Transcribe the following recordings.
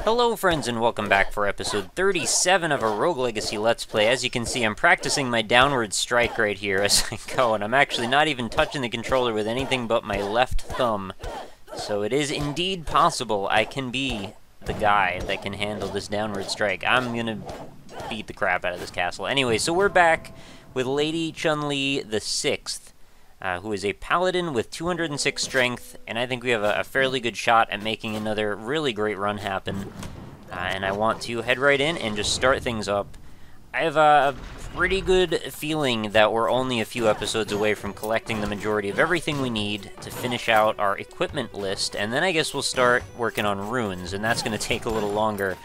Hello friends and welcome back for episode 37 of a Rogue Legacy Let's Play. As you can see, I'm practicing my downward strike right here as I go, and I'm actually not even touching the controller with anything but my left thumb. So it is indeed possible I can be the guy that can handle this downward strike. I'm gonna beat the crap out of this castle. Anyway, so we're back with Lady Chun-Li the 6th. Who is a paladin with 206 strength, and I think we have a fairly good shot at making another really great run happen. And I want to head right in and just start things up. I have a pretty good feeling that we're only a few episodes away from collecting the majority of everything we need to finish out our equipment list, and then I guess we'll start working on runes, and that's going to take a little longer.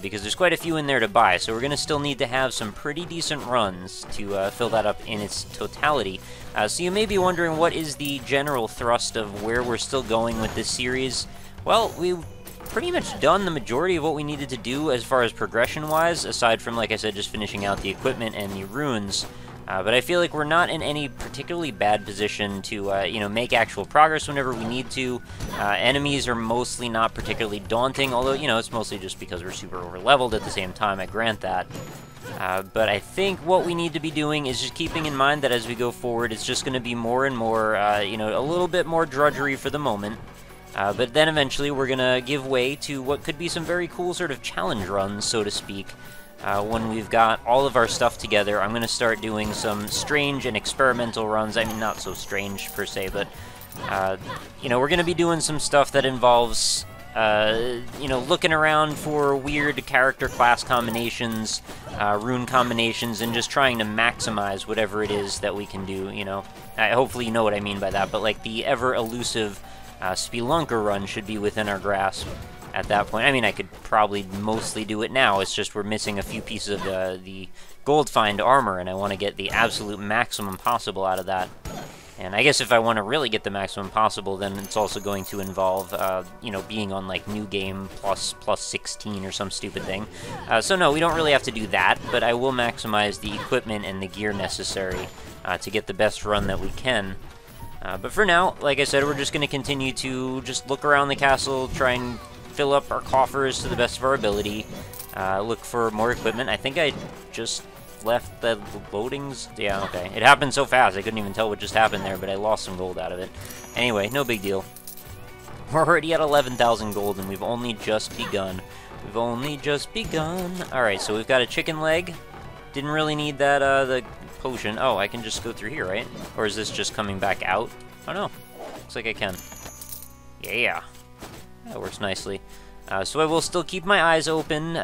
Because there's quite a few in there to buy, so we're going to still need to have some pretty decent runs to fill that up in its totality. So you may be wondering, what is the general thrust of where we're still going with this series? Well, we've pretty much done the majority of what we needed to do as far as progression-wise, aside from, like I said, just finishing out the equipment and the runes. But I feel like we're not in any particularly bad position to, make actual progress whenever we need to. Enemies are mostly not particularly daunting, although, it's mostly just because we're super over-leveled at the same time, I grant that. But I think what we need to be doing is just keeping in mind that as we go forward, it's just going to be more and more, a little bit more drudgery for the moment. But then eventually we're going to give way to what could be some very cool sort of challenge runs, so to speak. When we've got all of our stuff together, I'm going to start doing some strange and experimental runs. I mean, not so strange, per se, but, we're going to be doing some stuff that involves, looking around for weird character class combinations, rune combinations, and just trying to maximize whatever it is that we can do, hopefully you know what I mean by that, but, like, the ever-elusive Spelunker run should be within our grasp. At that point, I mean, I could probably mostly do it now. It's just we're missing a few pieces of the gold find armor, and I want to get the absolute maximum possible out of that. And I guess if I want to really get the maximum possible, then it's also going to involve, being on, like, new game plus 16 or some stupid thing. So no, we don't really have to do that, but I will maximize the equipment and the gear necessary to get the best run that we can. But for now, like I said, we're just going to continue to just look around the castle, try and fill up our coffers to the best of our ability, look for more equipment. I think I just left the loadings. Yeah, okay. It happened so fast, I couldn't even tell what just happened there, but I lost some gold out of it. Anyway, no big deal. We're already at 11,000 gold, and we've only just begun. We've only just begun. Alright, so we've got a chicken leg. Didn't really need that, the potion. Oh, I can just go through here, right? Or is this just coming back out? Oh, no. Looks like I can. Yeah. That works nicely. So I will still keep my eyes open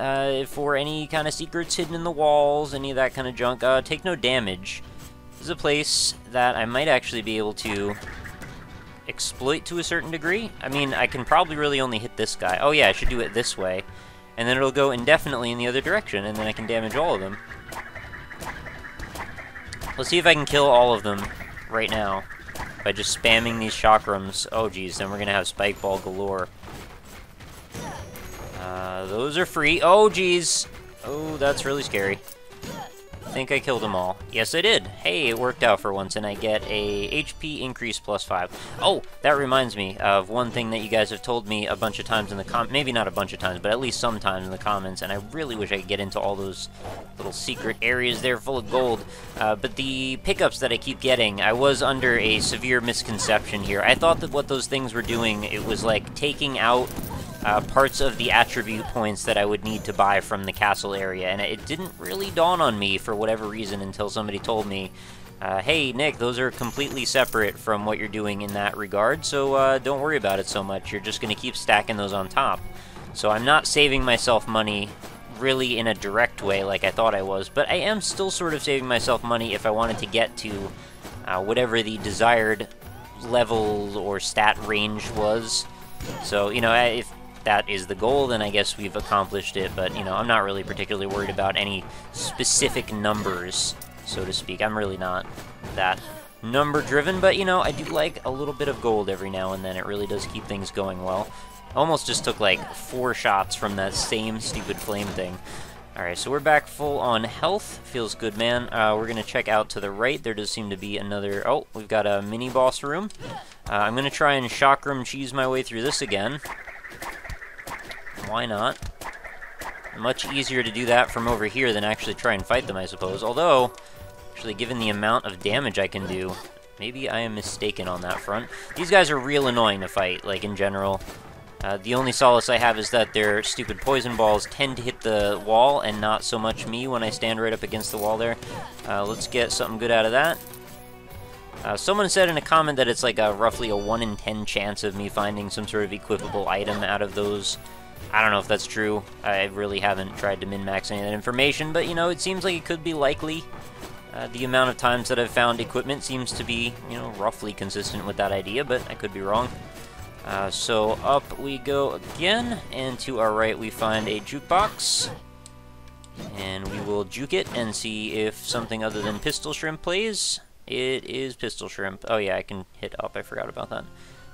for any kind of secrets hidden in the walls, any of that kind of junk. Take no damage. This is a place that I might actually be able to exploit to a certain degree. I mean, I can probably really only hit this guy. Oh yeah, I should do it this way. And then it'll go indefinitely in the other direction, and then I can damage all of them. Let's see if I can kill all of them right now by just spamming these chakrams. Oh geez, then we're gonna have spike ball galore. Those are free. Oh, geez. Oh, that's really scary. I think I killed them all. Yes, I did. Hey, it worked out for once, and I get a HP increase plus 5. Oh, that reminds me of one thing that you guys have told me a bunch of times in the maybe not a bunch of times, but at least sometimes in the comments, and I really wish I could get into all those little secret areas there full of gold. But the pickups that I keep getting, I was under a severe misconception here. I thought that what those things were doing, it was like taking out parts of the attribute points that I would need to buy from the castle area, and it didn't really dawn on me for whatever reason until somebody told me, hey Nick, those are completely separate from what you're doing in that regard, so don't worry about it so much, you're just going to keep stacking those on top. So I'm not saving myself money really in a direct way like I thought I was, but I am still sort of saving myself money if I wanted to get to whatever the desired level or stat range was. So, if that is the goal, then I guess we've accomplished it, but, I'm not really particularly worried about any specific numbers, so to speak. I'm really not that number-driven, but, I do like a little bit of gold every now and then. It really does keep things going well. Almost just took, like, 4 shots from that same stupid flame thing. Alright, so we're back full on health. Feels good, man. We're going to check out to the right. There does seem to be another... Oh, we've got a mini-boss room. I'm going to try and chakram cheese my way through this again. Why not? Much easier to do that from over here than actually try and fight them, I suppose. Although, actually, given the amount of damage I can do, maybe I am mistaken on that front. These guys are real annoying to fight, like, in general. The only solace I have is that their stupid poison balls tend to hit the wall and not so much me when I stand right up against the wall there. Let's get something good out of that. Someone said in a comment that it's like roughly a 1 in 10 chance of me finding some sort of equipable item out of those. I don't know if that's true. I really haven't tried to min-max any of that information, but, you know, it seems like it could be likely. The amount of times that I've found equipment seems to be, you know, roughly consistent with that idea, but I could be wrong. So up we go again, and to our right we find a jukebox. And we will juke it and see if something other than pistol shrimp plays. It is pistol shrimp. Oh yeah, I can hit up, I forgot about that.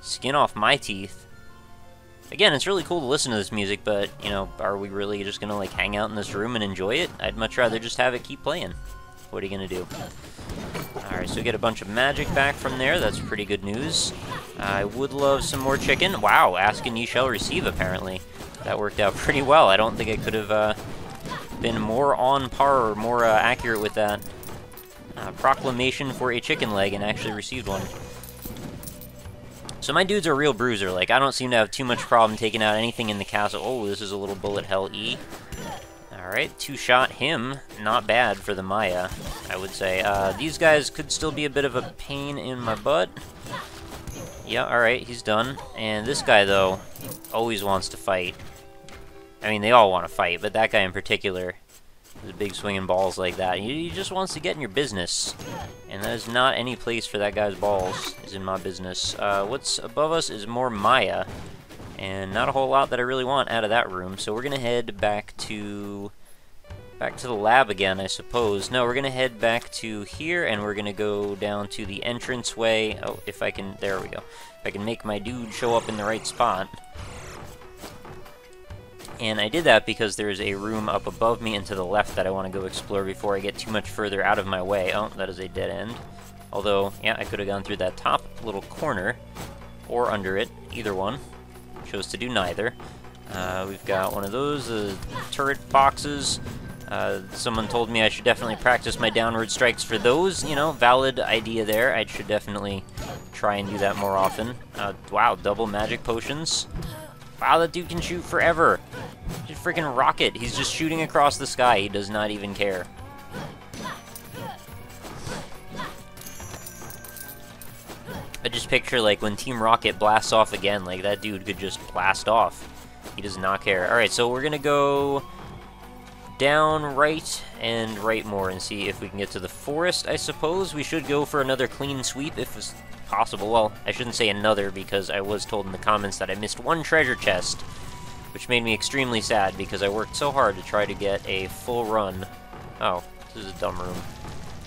Skin off my teeth. Again, it's really cool to listen to this music, but, you know, are we really just gonna, like, hang out in this room and enjoy it? I'd much rather just have it keep playing. What are you gonna do? Alright, so we get a bunch of magic back from there. That's pretty good news. I would love some more chicken. Wow, ask and ye shall receive, apparently. That worked out pretty well. I don't think I could have been more on par or more accurate with that proclamation for a chicken leg and actually received one. So my dude's a real bruiser. Like, I don't seem to have too much problem taking out anything in the castle. Oh, this is a little bullet hell E. Alright, two-shot him. Not bad for the Maya, I would say. These guys could still be a bit of a pain in my butt. Yeah, alright, he's done. And this guy, though, always wants to fight. I mean, they all want to fight, but that guy in particular, with big swinging balls like that, he just wants to get in your business. And that is not any place for that guy's balls, is in my business. What's above us is more Maya. And not a whole lot that I really want out of that room, so we're gonna head back to the lab again, I suppose. No, we're gonna head back to here, and we're gonna go down to the entranceway. Oh, if I can, there we go. If I can make my dude show up in the right spot. And I did that because there's a room up above me and to the left that I want to go explore before I get too much further out of my way. Oh, that is a dead end. Although, yeah, I could have gone through that top little corner, or under it, either one. Chose to do neither. We've got one of those turret boxes. Someone told me I should definitely practice my downward strikes for those. You know, valid idea there. I should definitely try and do that more often. Wow, double magic potions. Wow, that dude can shoot forever. Just freaking rocket. He's just shooting across the sky. He does not even care. I just picture, like, when Team Rocket blasts off again, like, that dude could just blast off. He does not care. Alright, so we're gonna go down, right, and right more and see if we can get to the forest, I suppose. We should go for another clean sweep if it's possible. Well, I shouldn't say another, because I was told in the comments that I missed one treasure chest, which made me extremely sad because I worked so hard to try to get a full run. Oh, this is a dumb room.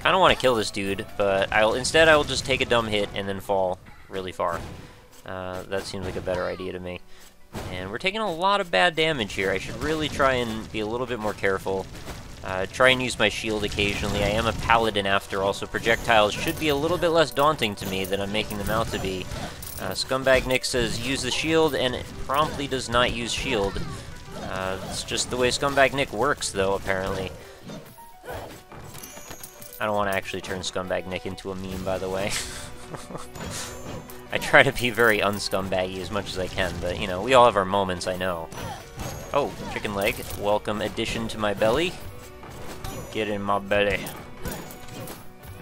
I don't want to kill this dude, but instead I will just take a dumb hit and then fall really far. That seems like a better idea to me. And we're taking a lot of bad damage here. I should really try and be a little bit more careful. Try and use my shield occasionally. I am a paladin after all, so projectiles should be a little bit less daunting to me than I'm making them out to be. Scumbag Nick says use the shield, and it promptly does not use shield. It's just the way Scumbag Nick works, though, apparently. I don't want to actually turn Scumbag Nick into a meme, by the way. I try to be very unscumbaggy as much as I can, but, you know, we all have our moments, I know. Oh, chicken leg. Welcome addition to my belly. Get in my belly.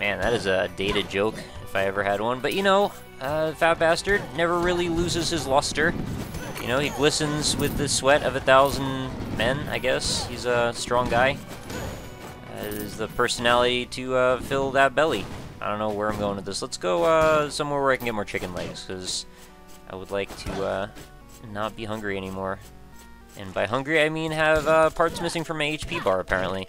Man, that is a dated joke, if I ever had one. But, you know, fat bastard never really loses his luster. You know, he glistens with the sweat of 1,000 men, I guess. He's a strong guy. Is the personality to fill that belly. I don't know where I'm going with this. Let's go somewhere where I can get more chicken legs, because I would like to not be hungry anymore. And by hungry, I mean have parts missing from my HP bar, apparently.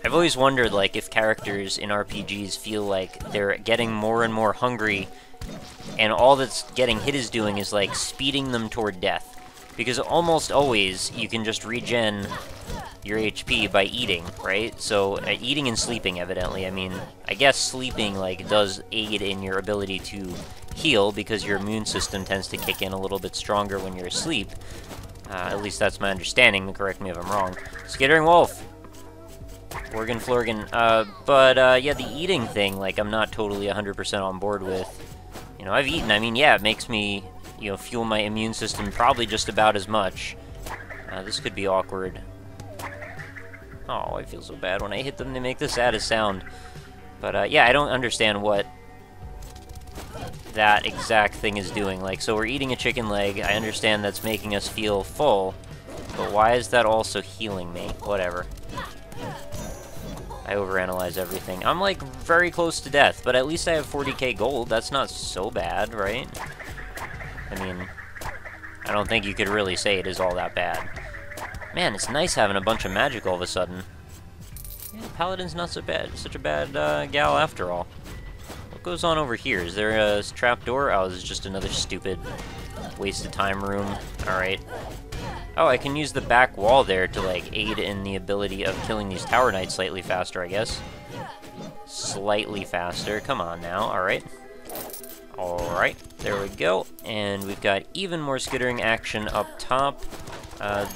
I've always wondered, like, if characters in RPGs feel like they're getting more and more hungry, and all that's getting hit is doing is, like, speeding them toward death. Because almost always, you can just regen your HP by eating, right? So, eating and sleeping, evidently. I mean, I guess sleeping, like, does aid in your ability to heal, because your immune system tends to kick in a little bit stronger when you're asleep. At least that's my understanding. Correct me if I'm wrong. Skittering wolf. Organ Florgan. Yeah, the eating thing, like, I'm not totally 100% on board with. You know, I've eaten. I mean, yeah, it makes me, you know, fuel my immune system probably just about as much. This could be awkward. Oh, I feel so bad when I hit them. They make the saddest sound. But, yeah, I don't understand what that exact thing is doing. Like, so we're eating a chicken leg. I understand that's making us feel full. But why is that also healing me? Whatever. I overanalyze everything. I'm, like, very close to death, but at least I have 40k gold. That's not so bad, right? I mean, I don't think you could really say it is all that bad. Man, it's nice having a bunch of magic all of a sudden. Yeah, Paladin's not so bad. Such a bad gal after all. What goes on over here? Is there a trapdoor? Oh, this is just another stupid wasted time room. Alright. Oh, I can use the back wall there to, like, aid in the ability of killing these tower knights slightly faster, I guess. Slightly faster. Come on now. Alright. Alright. There we go. And we've got even more skittering action up top.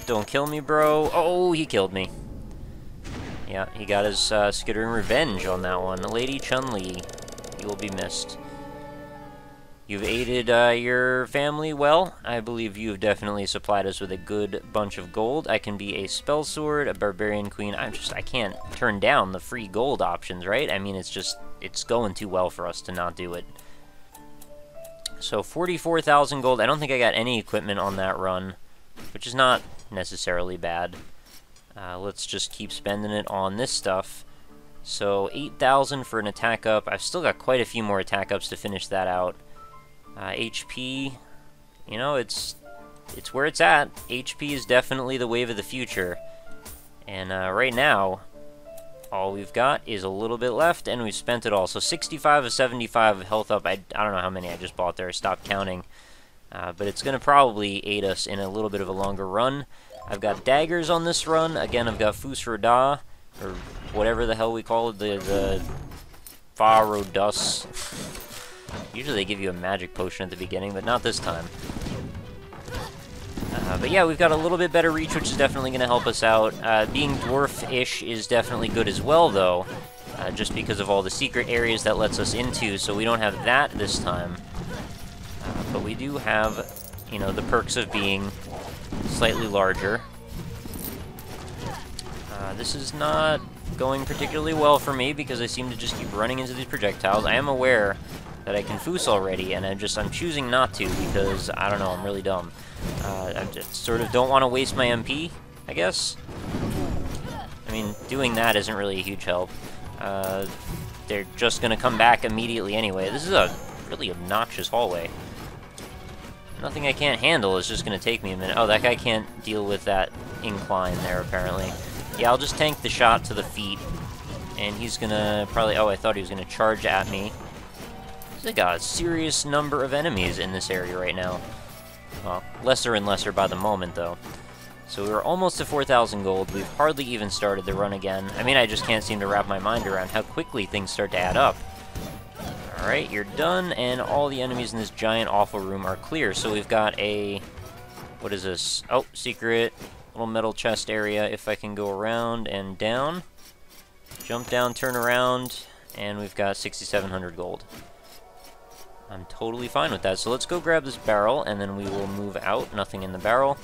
Don't kill me, bro. Oh, he killed me. Yeah, he got his skittering revenge on that one. Lady Chun-Li, you will be missed. You've aided your family well. I believe you have definitely supplied us with a good bunch of gold. I can be a spell sword, a barbarian queen. I can't turn down the free gold options, right? I mean, it's going too well for us to not do it. So 44,000 gold. I don't think I got any equipment on that run, which is not necessarily bad. Let's just keep spending it on this stuff. So 8,000 for an attack up. I've still got quite a few more attack ups to finish that out. HP, you know, it's where it's at. HP is definitely the wave of the future. And right now, all we've got is a little bit left, and we've spent it all. So 65 of 75 health up. I don't know how many I just bought there. I stopped counting. But it's going to probably aid us in a little bit of a longer run. I've got daggers on this run. Again, I've got Fus Roda, or whatever the hell we call it, the Farodus. Usually they give you a magic potion at the beginning, but not this time. But yeah, we've got a little bit better reach, which is definitely going to help us out. Being dwarf-ish is definitely good as well, though, just because of all the secret areas that lets us into, so we don't have that this time. But we do have, you know, the perks of being slightly larger. This is not going particularly well for me, because I seem to just keep running into these projectiles. I am aware that I can Fus already, and I'm choosing not to, because, I don't know, I'm really dumb. I just sort of don't want to waste my MP, I guess. I mean, doing that isn't really a huge help. They're just going to come back immediately anyway. This is a really obnoxious hallway. Nothing I can't handle is just going to take me a minute. Oh, that guy can't deal with that incline there, apparently. Yeah, I'll just tank the shot to the feet, and he's going to probably... Oh, I thought he was going to charge at me. They got a serious number of enemies in this area right now. Well, lesser and lesser by the moment, though. So we're almost to 4,000 gold. We've hardly even started the run again. I mean, I just can't seem to wrap my mind around how quickly things start to add up. Alright, you're done, and all the enemies in this giant awful room are clear. So we've got a... What is this? Oh, secret little metal chest area. If I can go around and down. Jump down, turn around, and we've got 6,700 gold. I'm totally fine with that. So let's go grab this barrel, and then we will move out. Nothing in the barrel.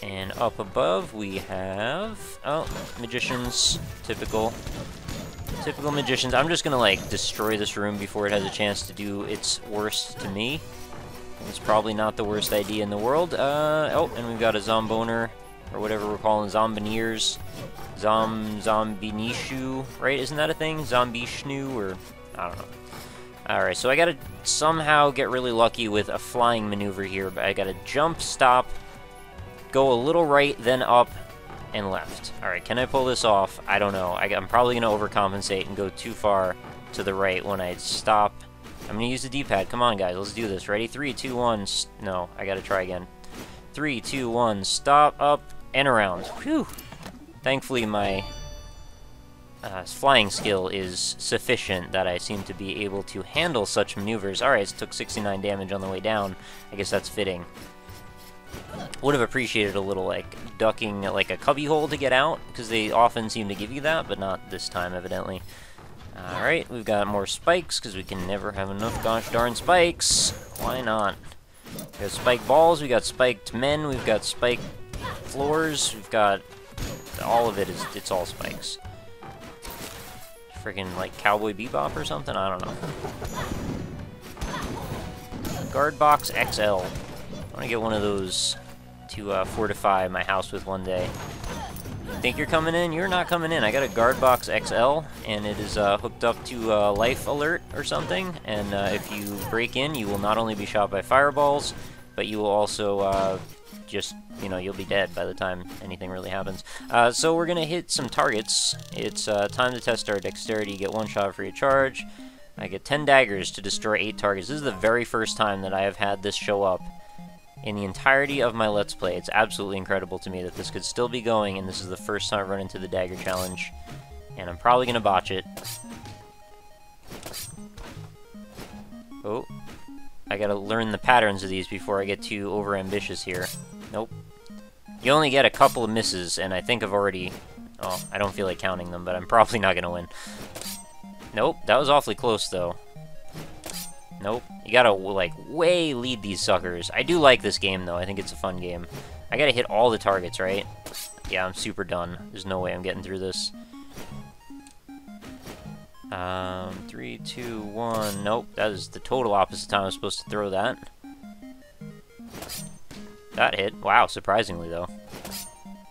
And up above, we have... Oh, magicians. Typical magicians. I'm just gonna, like, destroy this room before it has a chance to do its worst to me. It's probably not the worst idea in the world. Oh, and we've got a zomboner, or whatever we're calling zombineers. Zombinishu, right? Isn't that a thing? Zombishnu, or... I don't know. Alright, so I gotta somehow get really lucky with a flying maneuver here, but I gotta jump, stop, go a little right, then up, and left. Alright, can I pull this off? I don't know. I'm probably gonna overcompensate and go too far to the right when I stop. I'm gonna use the D-pad. Come on, guys, let's do this. Ready? 3, 2, 1, no, I gotta try again. 3, 2, 1, stop, up, and around. Whew! Thankfully, my... flying skill is sufficient that I seem to be able to handle such maneuvers. Alright, it took 69 damage on the way down. I guess that's fitting. Would have appreciated a little, like, ducking, like, a cubby hole to get out, because they often seem to give you that, but not this time, evidently. Alright, we've got more spikes, because we can never have enough gosh darn spikes. Why not? We got spiked balls, we got spiked men, we've got spiked floors, we've got... all of it is... it's all spikes. Freaking, like, Cowboy Bebop or something? I don't know. Guard Box XL. I want to get one of those to fortify my house with one day. Think you're coming in? You're not coming in. I got a Guard Box XL, and it is hooked up to Life Alert or something, and if you break in, you will not only be shot by fireballs, but you will also just, you know, you'll be dead by the time anything really happens. So we're going to hit some targets. It's time to test our dexterity. Get one shot for your charge. I get 10 daggers to destroy 8 targets. This is the very first time that I have had this show up in the entirety of my Let's Play. It's absolutely incredible to me that this could still be going, and this is the first time I've run into the Dagger challenge. And I'm probably going to botch it. Oh. I gotta learn the patterns of these before I get too over-ambitious here. Nope. You only get a couple of misses, and I think I've already... oh, I don't feel like counting them, but I'm probably not gonna win. Nope, that was awfully close, though. Nope. You gotta, like, way lead these suckers. I do like this game, though. I think it's a fun game. I gotta hit all the targets, right? Yeah, I'm super done. There's no way I'm getting through this. 3, 2, 1. Nope, that is the total opposite time I was supposed to throw that. That hit. Wow, surprisingly, though.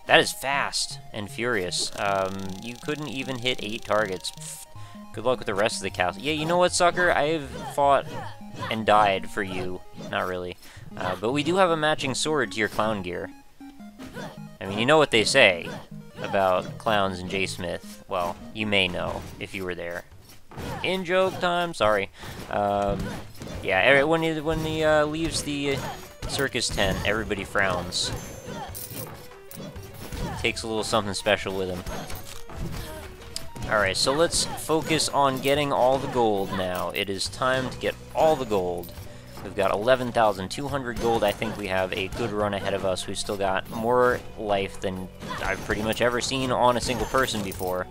That is fast and furious. You couldn't even hit 8 targets. Pfft. Good luck with the rest of the castle. Yeah, you know what, sucker? I've fought and died for you. Not really. But we do have a matching sword to your clown gear. I mean, you know what they say about clowns and J. Smith. Well, you may know if you were there. In joke time, sorry. Yeah, when he leaves the circus tent, everybody frowns. Takes a little something special with him. Alright, so let's focus on getting all the gold now. It is time to get all the gold. We've got 11,200 gold. I think we have a good run ahead of us. We've still got more life than I've pretty much ever seen on a single person before.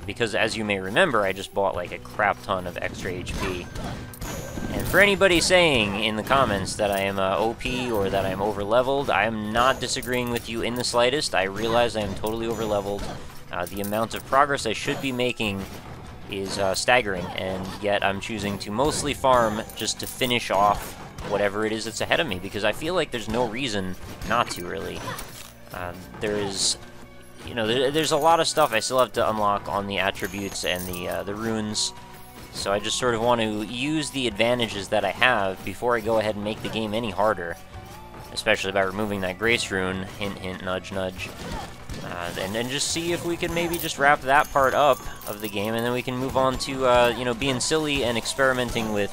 Because, as you may remember, I just bought like a crap ton of extra HP. And for anybody saying in the comments that I am OP or that I'm over-leveled, I am not disagreeing with you in the slightest. I realize I am totally over-leveled. The amount of progress I should be making is staggering, and yet I'm choosing to mostly farm just to finish off whatever it is that's ahead of me, because I feel like there's no reason not to, really. There is, you know, there's a lot of stuff I still have to unlock on the attributes and the runes, so I just sort of want to use the advantages that I have before I go ahead and make the game any harder, especially by removing that grace rune, hint hint, nudge nudge. And then just see if we can maybe just wrap that part up of the game, and then we can move on to, you know, being silly and experimenting with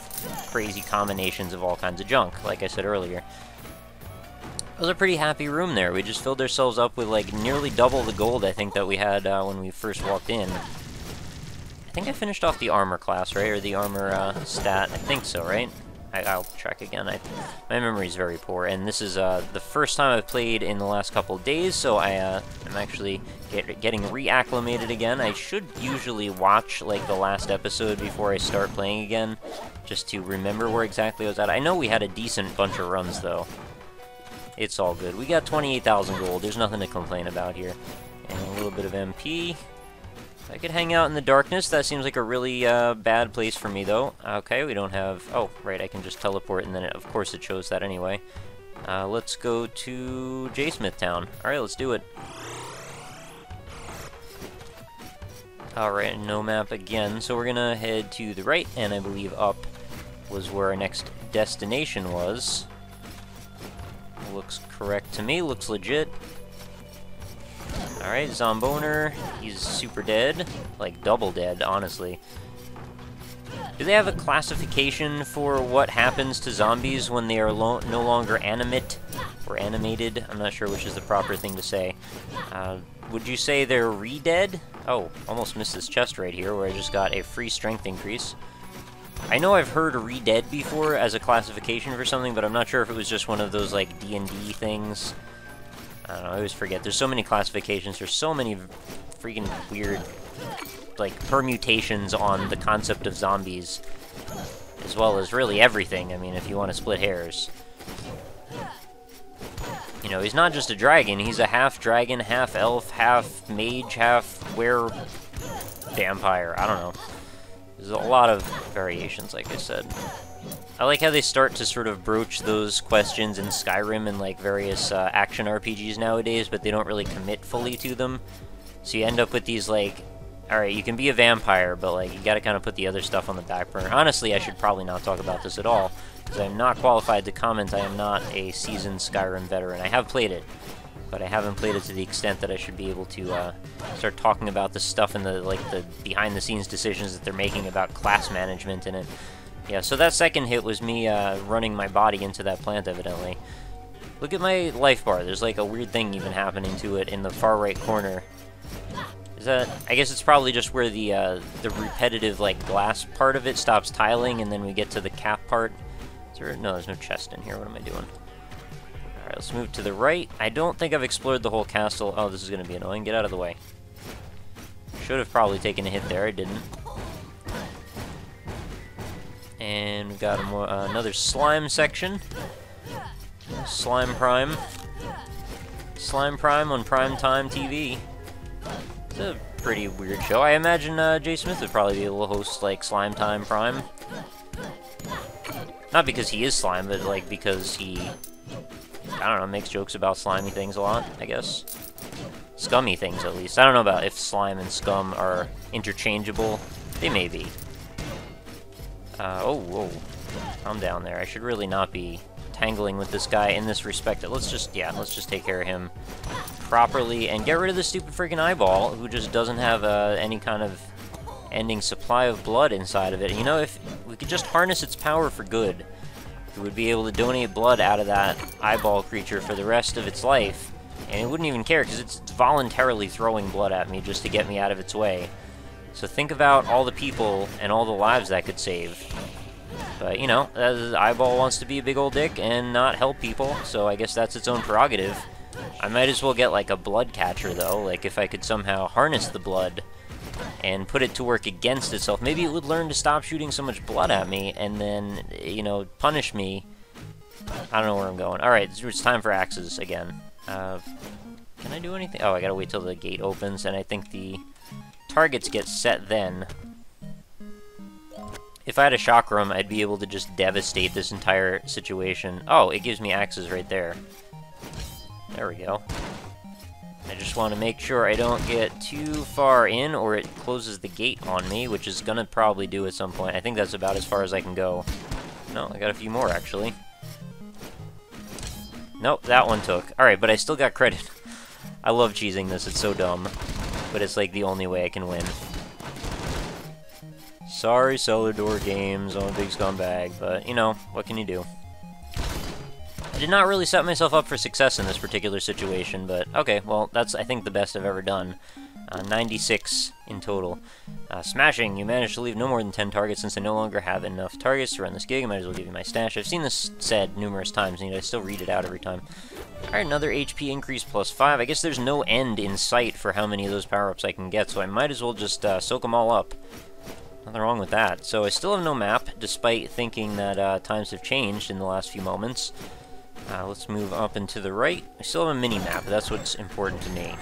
crazy combinations of all kinds of junk, like I said earlier. It was a pretty happy room there. We just filled ourselves up with, like, nearly double the gold, I think, that we had when we first walked in. I think I finished off the armor class, right? Or the armor stat. I think so, right? I'll check again. My memory is very poor, and this is the first time I've played in the last couple of days, so I'm actually getting reacclimated again. I should usually watch like the last episode before I start playing again, just to remember where exactly I was at. I know we had a decent bunch of runs, though. It's all good. We got 28,000 gold. There's nothing to complain about here. And a little bit of MP. I could hang out in the darkness. That seems like a really bad place for me, though. Okay, we don't have... oh, right, I can just teleport, and then, of course, it shows that anyway. Let's go to J. Smith Town. Alright, let's do it. Alright, no map again. So we're gonna head to the right, and I believe up was where our next destination was. Looks correct to me. Looks legit. Alright, Zomboner, he's super dead. Like, double dead, honestly. Do they have a classification for what happens to zombies when they are no longer animate or animated? I'm not sure which is the proper thing to say. Would you say they're re-dead? Oh, almost missed this chest right here where I just got a free strength increase. I know I've heard Re-Dead before as a classification for something, but I'm not sure if it was just one of those, like, D&D things. I don't know, I always forget. There's so many classifications, there's so many freaking weird, like, permutations on the concept of zombies, as well as really everything, I mean, if you want to split hairs. You know, he's not just a dragon, he's a half dragon, half elf, half mage, half vampire, I don't know. There's a lot of variations, like I said. I like how they start to sort of broach those questions in Skyrim and like various action RPGs nowadays, but they don't really commit fully to them. So you end up with these like, alright, you can be a vampire, but like you gotta kind of put the other stuff on the back burner. Honestly, I should probably not talk about this at all, because I'm not qualified to comment. I am not a seasoned Skyrim veteran. I have played it, but I haven't played it to the extent that I should be able to start talking about the stuff and the behind-the-scenes decisions that they're making about class management in it. Yeah, so that second hit was me running my body into that plant, evidently. Look at my life bar. There's like a weird thing even happening to it in the far right corner. Is that? I guess it's probably just where the repetitive like glass part of it stops tiling, and then we get to the cap part. Is there, no, there's no chest in here. What am I doing? Alright, let's move to the right. I don't think I've explored the whole castle. Oh, this is going to be annoying. Get out of the way. Should have probably taken a hit there. I didn't. And we've got another slime section. Slime Prime. Slime Prime on Primetime TV. It's a pretty weird show. I imagine Jay Smith would probably be able to host, like, Slime Time Prime. Not because he is slime, but, like, because he, I don't know, makes jokes about slimy things a lot, I guess. Scummy things, at least. I don't know about if slime and scum are interchangeable. They may be. Whoa. Calm down there. I should really not be tangling with this guy in this respect. Let's just take care of him properly and get rid of the stupid freaking eyeball who just doesn't have any kind of ending supply of blood inside of it. You know, if we could just harness its power for good, we would be able to donate blood out of that eyeball creature for the rest of its life, and it wouldn't even care because it's voluntarily throwing blood at me just to get me out of its way. So think about all the people and all the lives that could save. But, you know, the eyeball wants to be a big old dick and not help people, so I guess that's its own prerogative. I might as well get, like, a blood catcher, though. Like, if I could somehow harness the blood and put it to work against itself, maybe it would learn to stop shooting so much blood at me and then, you know, punish me. I don't know where I'm going. Alright, it's time for axes again. Can I do anything? Oh, I gotta wait till the gate opens, and I think the targets get set then. If I had a chakram, I'd be able to just devastate this entire situation. Oh, it gives me axes right there. There we go. I just want to make sure I don't get too far in, or it closes the gate on me, which is gonna probably do at some point. I think that's about as far as I can go. No, I got a few more, actually. Nope, that one took. Alright, but I still got credit. I love cheesing this, it's so dumb. But it's like the only way I can win. Sorry, Cellar Door Games, I'm a big scumbag, but, you know, what can you do? I did not really set myself up for success in this particular situation, but okay, well, that's, I think, the best I've ever done. 96 in total. Smashing, you managed to leave no more than 10 targets. Since I no longer have enough targets to run this gig, I might as well give you my stash. I've seen this said numerous times, and I still read it out every time. Alright, another HP increase plus 5. I guess there's no end in sight for how many of those power-ups I can get, so I might as well just soak them all up. Nothing wrong with that. So I still have no map, despite thinking that times have changed in the last few moments. Let's move up and to the right. I still have a mini-map, that's what's important to me.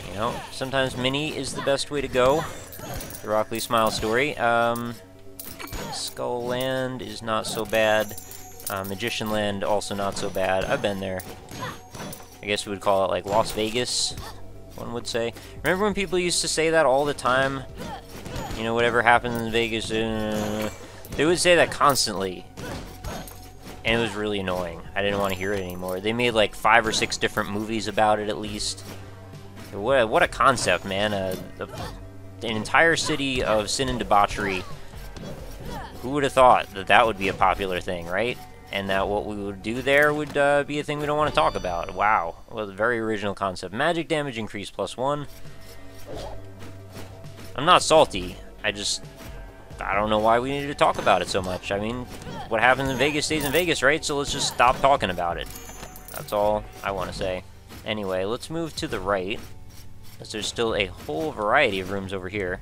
You know, sometimes mini is the best way to go. The Rockley Smile story. Skull Land is not so bad. Magician Land, also not so bad. I've been there. I guess we would call it like Las Vegas, one would say. Remember when people used to say that all the time? You know, whatever happens in Vegas, they would say that constantly. And it was really annoying. I didn't want to hear it anymore. They made like 5 or 6 different movies about it at least. What a concept, man. An entire city of sin and debauchery. Who would have thought that that would be a popular thing, right? And that what we would do there would be a thing we don't want to talk about. Wow. Well, a very original concept. Magic damage increase plus 1. I'm not salty. I just I don't know why we needed to talk about it so much. I mean, what happens in Vegas stays in Vegas, right? So let's just stop talking about it. That's all I want to say. Anyway, let's move to the right, as there's still a whole variety of rooms over here.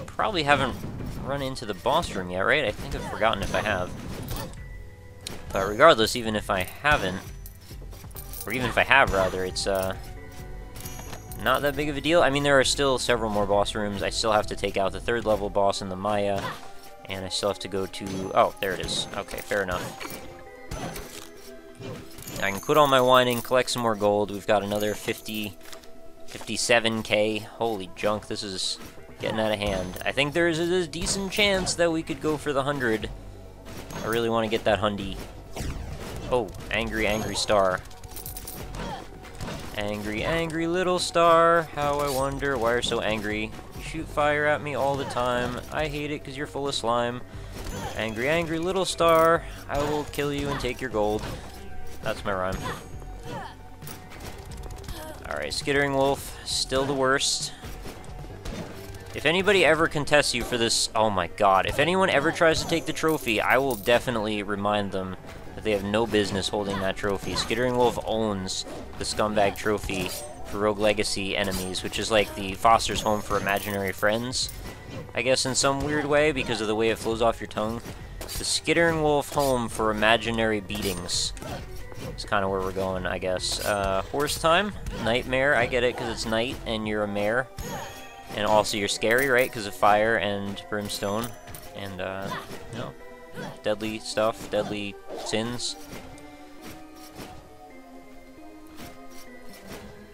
Probably haven't run into the boss room yet, right? I think I've forgotten if I have. But regardless, even if I haven't, or even if I have, rather, it's not that big of a deal. I mean, there are still several more boss rooms. I still have to take out the 3rd level boss in the Maya, and I still have to go to... Oh, there it is. Okay, fair enough. I can quit all my whining, collect some more gold. We've got another 57k. Holy junk, this is getting out of hand. I think there's a decent chance that we could go for the 100. I really want to get that hundy. Oh, angry, angry star. Angry, angry little star. How I wonder why you're so angry. You shoot fire at me all the time. I hate it because you're full of slime. Angry, angry little star. I will kill you and take your gold. That's my rhyme. Alright, Skittering Wolf, still the worst. If anybody ever contests you for this... Oh my god, if anyone ever tries to take the trophy, I will definitely remind them that they have no business holding that trophy. Skittering Wolf owns the scumbag trophy for Rogue Legacy enemies, which is like the Foster's home for imaginary friends, I guess in some weird way, because of the way it flows off your tongue. The Skittering Wolf home for imaginary beatings. It's kind of where we're going, I guess. Horse time? Nightmare, I get it, because it's night, and you're a mare. And also you're scary, right, because of fire and brimstone. And, you know, deadly stuff, deadly sins.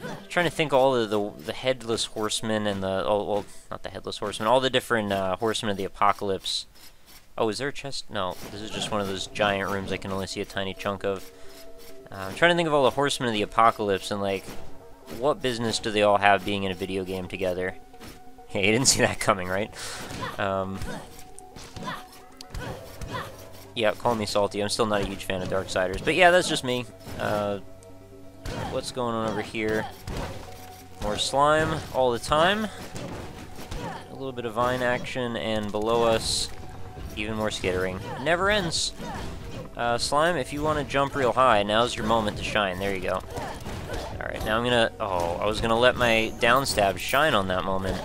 I'm trying to think all of the Headless Horsemen and the... Oh, well, not the Headless Horsemen. All the different Horsemen of the Apocalypse. Oh, is there a chest? No, this is just one of those giant rooms I can only see a tiny chunk of. I'm trying to think of all the Horsemen of the Apocalypse and, like, what business do they all have being in a video game together? Hey, you didn't see that coming, right? Yeah, call me salty. I'm still not a huge fan of Darksiders. But yeah, that's just me. What's going on over here? More slime all the time. A little bit of vine action, and below us, even more skittering. It never ends. Slime, if you want to jump real high, now's your moment to shine. There you go. Alright, now I'm gonna... Oh, I was gonna let my down stab shine on that moment.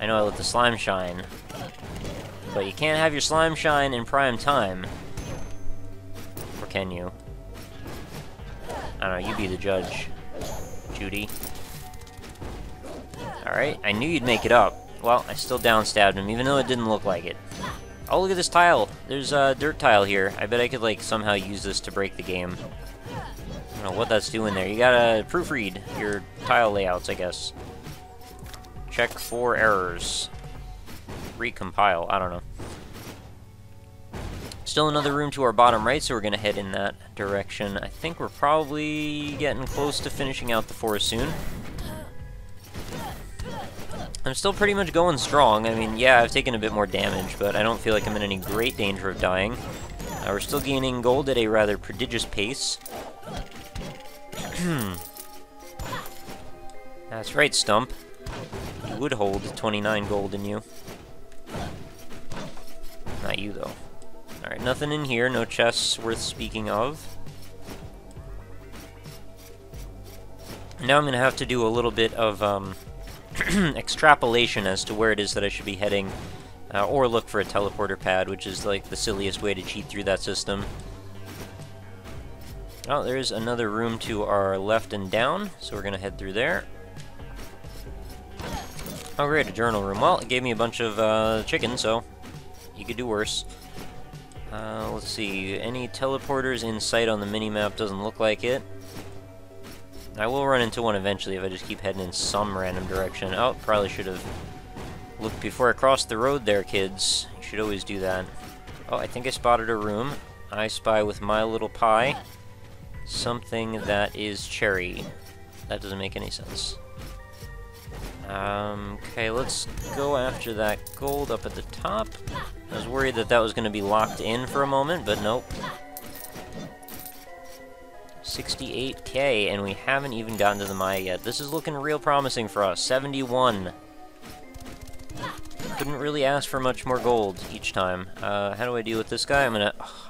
I know I let the slime shine. But you can't have your slime shine in prime time. Or can you? I don't know, you be the judge, Judy. Alright, I knew you'd make it up. Well, I still down stabbed him, even though it didn't look like it. Oh, look at this tile. There's a dirt tile here. I bet I could, like, somehow use this to break the game. I don't know what that's doing there. You gotta proofread your tile layouts, I guess. Check for errors. Recompile. I don't know. Still another room to our bottom right, so we're gonna head in that direction. I think we're probably getting close to finishing out the forest soon. I'm still pretty much going strong. I mean, yeah, I've taken a bit more damage, but I don't feel like I'm in any great danger of dying. We're still gaining gold at a rather prodigious pace. That's right, Stump. You would hold 29 gold in you. Not you, though. Alright, nothing in here. No chests worth speaking of. Now I'm going to have to do a little bit of, extrapolation as to where it is that I should be heading, or look for a teleporter pad, which is like the silliest way to cheat through that system. Oh, there's another room to our left and down, so we're gonna head through there. Oh great, a journal room. Well, it gave me a bunch of chicken, so you could do worse. Let's see, any teleporters in sight on the minimap? Doesn't look like it. I will run into one eventually if I just keep heading in some random direction. Oh, probably should have looked before I crossed the road there, kids. You should always do that. Oh, I think I spotted a room. I spy with my little pie something that is cherry. That doesn't make any sense. Okay, let's go after that gold up at the top. I was worried that that was going to be locked in for a moment, but nope. 68k, and we haven't even gotten to the Maya yet. This is looking real promising for us. 71. Couldn't really ask for much more gold each time. How do I deal with this guy?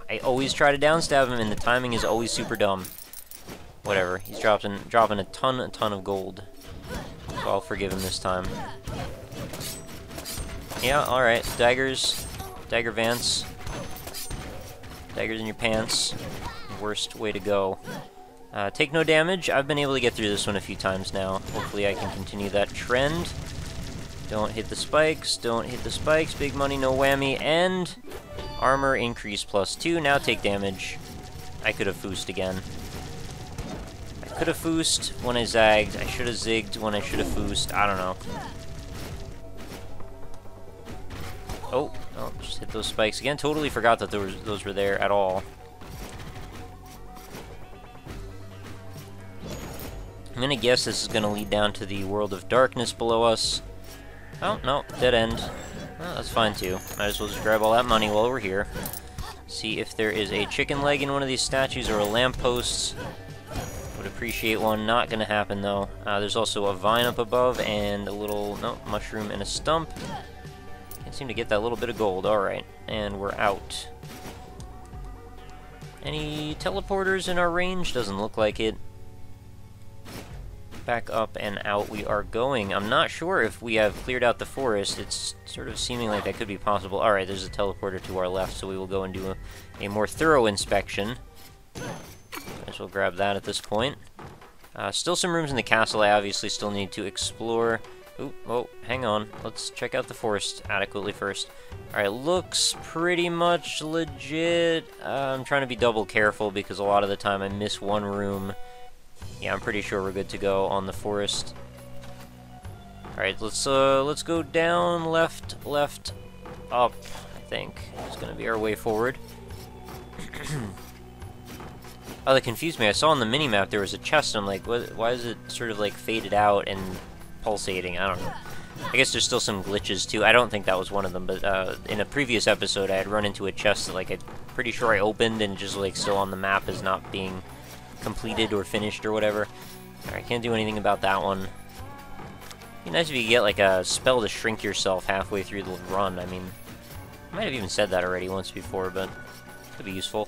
I always try to downstab him, and the timing is always super dumb. Whatever. He's dropping a ton of gold. So I'll forgive him this time. Yeah, alright. Daggers. Dagger Vance. Daggers in your pants. Worst way to go. Take no damage. I've been able to get through this one a few times now. Hopefully I can continue that trend. Don't hit the spikes. Don't hit the spikes. Big money, no whammy. And armor increase +2. Now take damage. I could have foosed again. I could have foosed when I zagged. I should have zigged when I should have foosed. I don't know. Oh, just hit those spikes again. Totally forgot that those were there at all. I'm gonna guess this is gonna lead down to the world of darkness below us. Oh, no, dead end. Oh, that's fine too. Might as well just grab all that money while we're here. See if there is a chicken leg in one of these statues or a lamppost. Would appreciate one. Not gonna happen though. There's also a vine up above and a little, mushroom and a stump. Can't seem to get that little bit of gold. Alright, and we're out. Any teleporters in our range? Doesn't look like it. Back up and out we are going. I'm not sure if we have cleared out the forest. It's sort of seeming like that could be possible. Alright, there's a teleporter to our left, so we will go and do a more thorough inspection. Might as well grab that at this point. Still some rooms in the castle I obviously still need to explore. Ooh, oh, hang on. Let's check out the forest adequately first. Alright, looks pretty much legit. I'm trying to be double careful because a lot of the time I miss one room. Yeah, I'm pretty sure we're good to go on the forest. Alright, let's go down, left, up, I think. It's gonna be our way forward. Oh, that confused me. I saw on the mini-map there was a chest, and I'm like, why is it sort of like faded out and pulsating? I don't know. I guess there's still some glitches too. I don't think that was one of them, but in a previous episode I had run into a chest that, like, I'm pretty sure I opened and just like still on the map as not being completed or finished or whatever. Alright, can't do anything about that one. It'd be nice if you could get like a spell to shrink yourself halfway through the run. I mean, I might have even said that already once before, but it could be useful.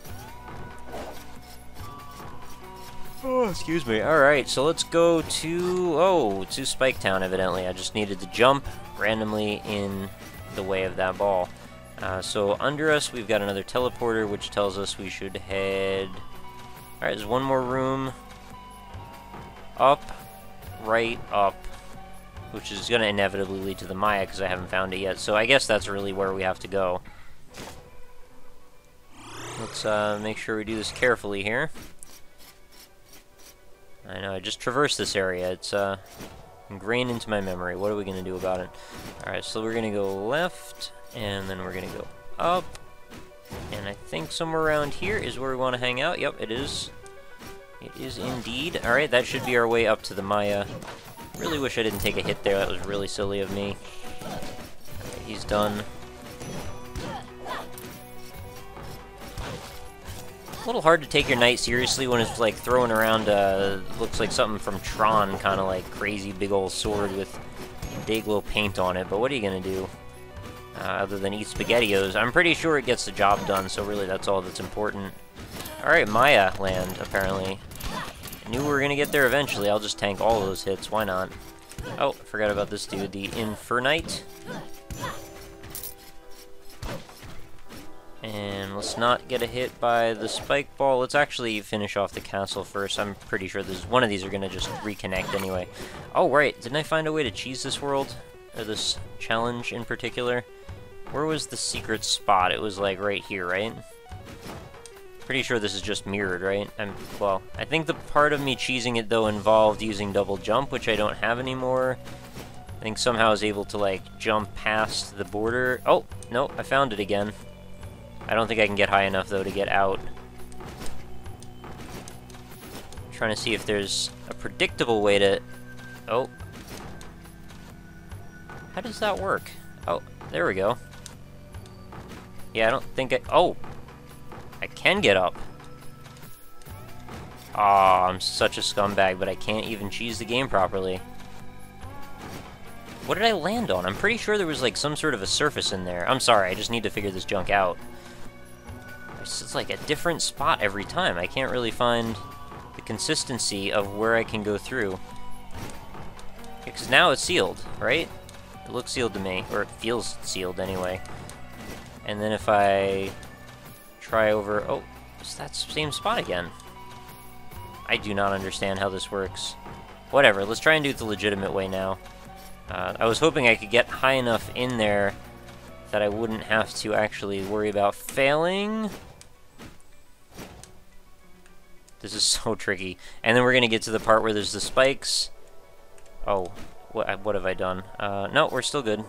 Oh, excuse me. Alright, so let's go to Spike Town, evidently. I just needed to jump randomly in the way of that ball. So under us, we've got another teleporter, which tells us we should head... Alright, there's one more room. Up, right, up. Which is going to inevitably lead to the Maya, because I haven't found it yet. So I guess that's really where we have to go. Let's make sure we do this carefully here. I know, I just traversed this area. It's ingrained into my memory. What are we going to do about it? Alright, so we're going to go left, and then we're going to go up. And I think somewhere around here is where we want to hang out. Yep, it is. It is indeed. Alright, that should be our way up to the Maya. Really wish I didn't take a hit there. That was really silly of me. Alright, he's done. A little hard to take your knight seriously when it's like throwing around, looks like something from Tron, kind of like crazy big old sword with Dayglow paint on it, but what are you going to do? Other than eat SpaghettiOs. I'm pretty sure it gets the job done, so really that's all that's important. Alright, Maya land, apparently. I knew we were going to get there eventually. I'll just tank all those hits. Why not? Oh, I forgot about this dude, the Infernite. And let's not get a hit by the spike ball. Let's actually finish off the castle first. I'm pretty sure there's one of these are going to just reconnect anyway. Oh, right. Didn't I find a way to cheese this world? Or this challenge in particular? Where was the secret spot? It was like right here, right? Pretty sure this is just mirrored, right? Well, I think the part of me cheesing it though involved using double jump, which I don't have anymore. I think somehow I was able to like jump past the border. Oh, no, I found it again. I don't think I can get high enough though to get out. I'm trying to see if there's a predictable way to... Oh. How does that work? Oh, there we go. Yeah, I don't think I... Oh! I can get up. Aw, I'm such a scumbag, but I can't even cheese the game properly. What did I land on? I'm pretty sure there was, like, some sort of a surface in there. I'm sorry, I just need to figure this junk out. It's like a different spot every time. I can't really find the consistency of where I can go through. Because now it's sealed, right? It looks sealed to me, or it feels sealed anyway. And then if I try over... Oh, it's that same spot again. I do not understand how this works. Whatever, let's try and do it the legitimate way now. I was hoping I could get high enough in there that I wouldn't have to actually worry about failing. This is so tricky. And then we're going to get to the part where there's the spikes. Oh, what have I done? No, we're still good.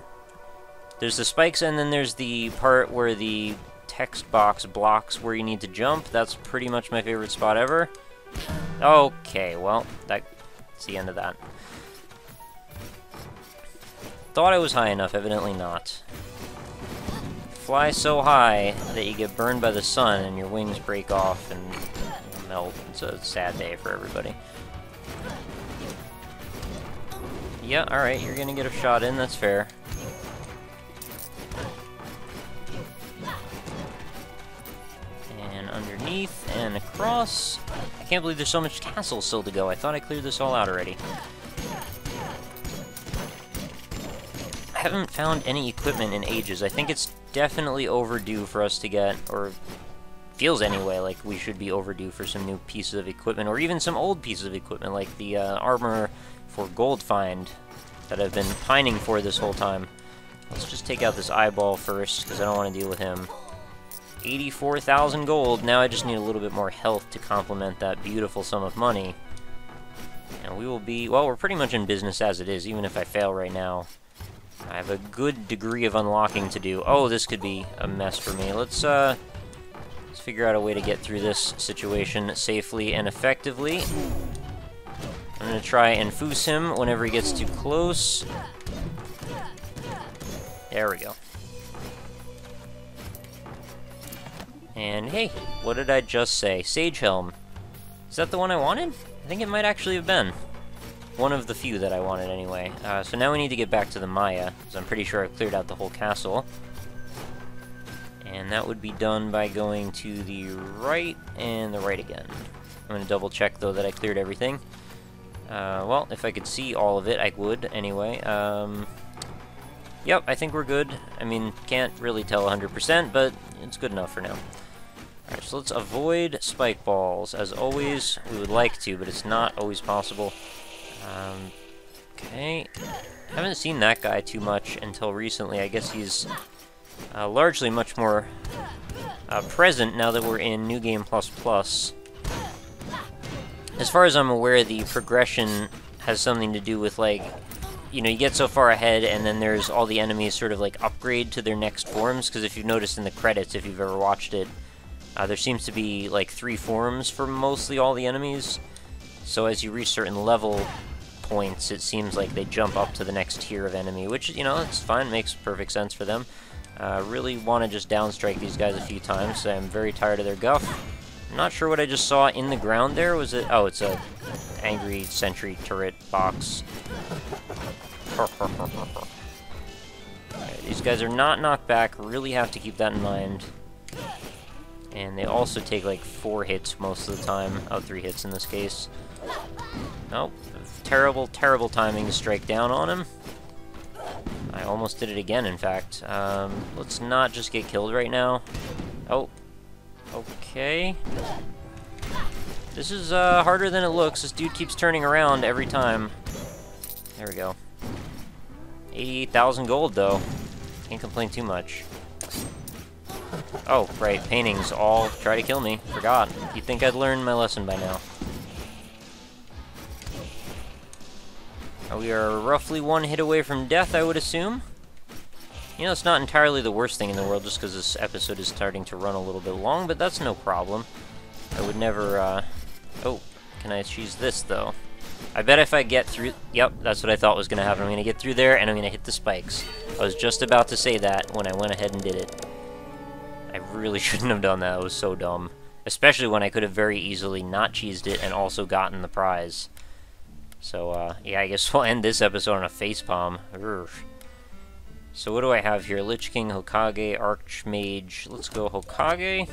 There's the spikes, and then there's the part where the text box blocks where you need to jump. That's pretty much my favorite spot ever. Okay, well, that's the end of that. Thought I was high enough, evidently not. Fly so high that you get burned by the sun and your wings break off and melt. It's a sad day for everybody. Yeah, alright, you're gonna get a shot in, that's fair. And underneath and across. I can't believe there's so much castle still to go. I thought I cleared this all out already. I haven't found any equipment in ages. I think it's definitely overdue for us to get, or feels anyway like we should be overdue for some new pieces of equipment, or even some old pieces of equipment, like the armor for gold find that I've been pining for this whole time. Let's just take out this eyeball first, because I don't want to deal with him. 84,000 gold. Now I just need a little bit more health to complement that beautiful sum of money. And we will be... Well, we're pretty much in business as it is, even if I fail right now. I have a good degree of unlocking to do. Oh, this could be a mess for me. Let's figure out a way to get through this situation safely and effectively. I'm going to try and foos him whenever he gets too close. There we go. And hey, what did I just say? Sage Helm. Is that the one I wanted? I think it might actually have been. One of the few that I wanted anyway. So now we need to get back to the Maya, because I'm pretty sure I've cleared out the whole castle. And that would be done by going to the right and the right again. I'm going to double check though that I cleared everything. Well, if I could see all of it, I would anyway. Yep, I think we're good. I mean, can't really tell 100%, but it's good enough for now. Alright, so let's avoid spike balls. As always, we would like to, but it's not always possible. Okay. Haven't seen that guy too much until recently. I guess he's largely much more present now that we're in New Game++. As far as I'm aware, the progression has something to do with, like, you know, you get so far ahead, and then there's all the enemies sort of, like, upgrade to their next forms, because if you've noticed in the credits, if you've ever watched it, there seems to be, like, 3 forms for mostly all the enemies. So as you reach certain level points, it seems like they jump up to the next tier of enemy, which, you know, it's fine, makes perfect sense for them. Really want to just downstrike these guys a few times, so I'm very tired of their guff. I'm not sure what I just saw in the ground there. Was it? Oh, it's a angry sentry turret box. Right, these guys are not knocked back. Really have to keep that in mind. And they also take like 4 hits most of the time. Oh, 3 hits in this case. Nope. Terrible, terrible timing to strike down on him. I almost did it again, in fact. Let's not just get killed right now. Oh. Okay. This is harder than it looks. This dude keeps turning around every time. There we go. 88,000 gold, though. Can't complain too much. Oh, right. Paintings all try to kill me. Forgot. You'd think I'd learned my lesson by now. We are roughly 1 hit away from death, I would assume. You know, it's not entirely the worst thing in the world, just because this episode is starting to run a little bit long, but that's no problem. I would never, Oh, can I cheese this, though? I bet if I get through... Yep, that's what I thought was going to happen. I'm going to get through there, and I'm going to hit the spikes. I was just about to say that when I went ahead and did it. I really shouldn't have done that. It was so dumb. Especially when I could have very easily not cheesed it and also gotten the prize. So, yeah, I guess we'll end this episode on a facepalm. Urgh. So what do I have here? Lich King, Hokage, Archmage. Let's go Hokage.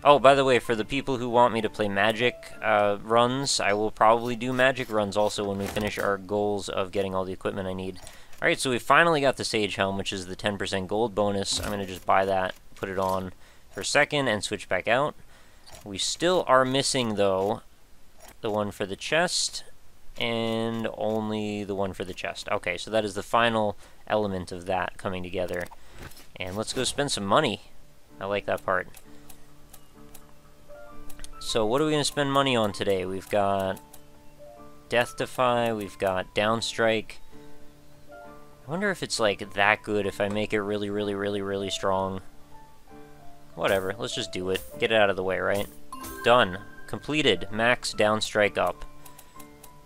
Oh, by the way, for the people who want me to play magic runs, I will probably do magic runs also when we finish our goals of getting all the equipment I need. Alright, so we finally got the Sage Helm, which is the 10% gold bonus. I'm going to just buy that, put it on for a second, and switch back out. We still are missing, though, the one for the chest, and only the one for the chest. Okay, so that is the final element of that coming together. And let's go spend some money. I like that part. So what are we going to spend money on today? We've got Death Defy, we've got Downstrike. I wonder if it's like that good if I make it really, really, really, really strong. Whatever, let's just do it. Get it out of the way, right? Done. Completed. Max Downstrike up.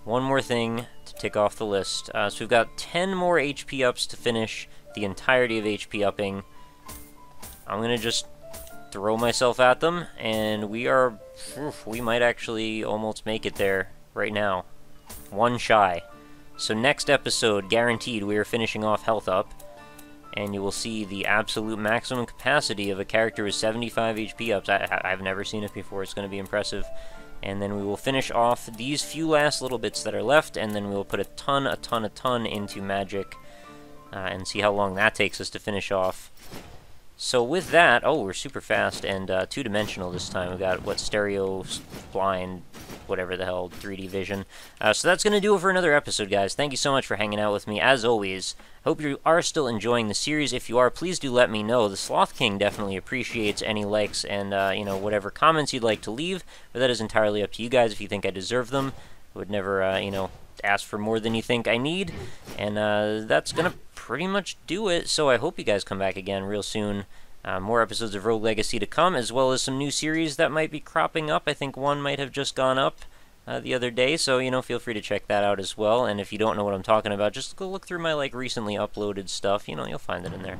One more thing to tick off the list. So we've got 10 more HP ups to finish the entirety of HP upping. I'm going to just throw myself at them, and we might actually almost make it there right now. One shy. So next episode, guaranteed, we are finishing off health up, and you will see the absolute maximum capacity of a character with 75 HP ups. I've never seen it before. It's going to be impressive. And then we will finish off these few last little bits that are left, and then we will put a ton into magic, and see how long that takes us to finish off. So with that, oh, we're super fast and two-dimensional this time. We've got, what, stereo, blind, whatever the hell, 3D vision. So that's going to do it for another episode, guys. Thank you so much for hanging out with me, as always. Hope you are still enjoying the series. If you are, please do let me know. The Sloth King definitely appreciates any likes and, you know, whatever comments you'd like to leave, but that is entirely up to you guys if you think I deserve them. I would never, you know, ask for more than you think I need, and that's gonna pretty much do it. So I hope you guys come back again real soon. More episodes of Rogue Legacy to come, as well as some new series that might be cropping up. I think one might have just gone up the other day, so, you know, feel free to check that out as well. And if you don't know what I'm talking about, just go look through my, like, recently uploaded stuff. You know, you'll find it in there.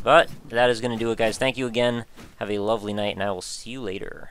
But that is gonna do it, guys. Thank you again. Have a lovely night, and I will see you later.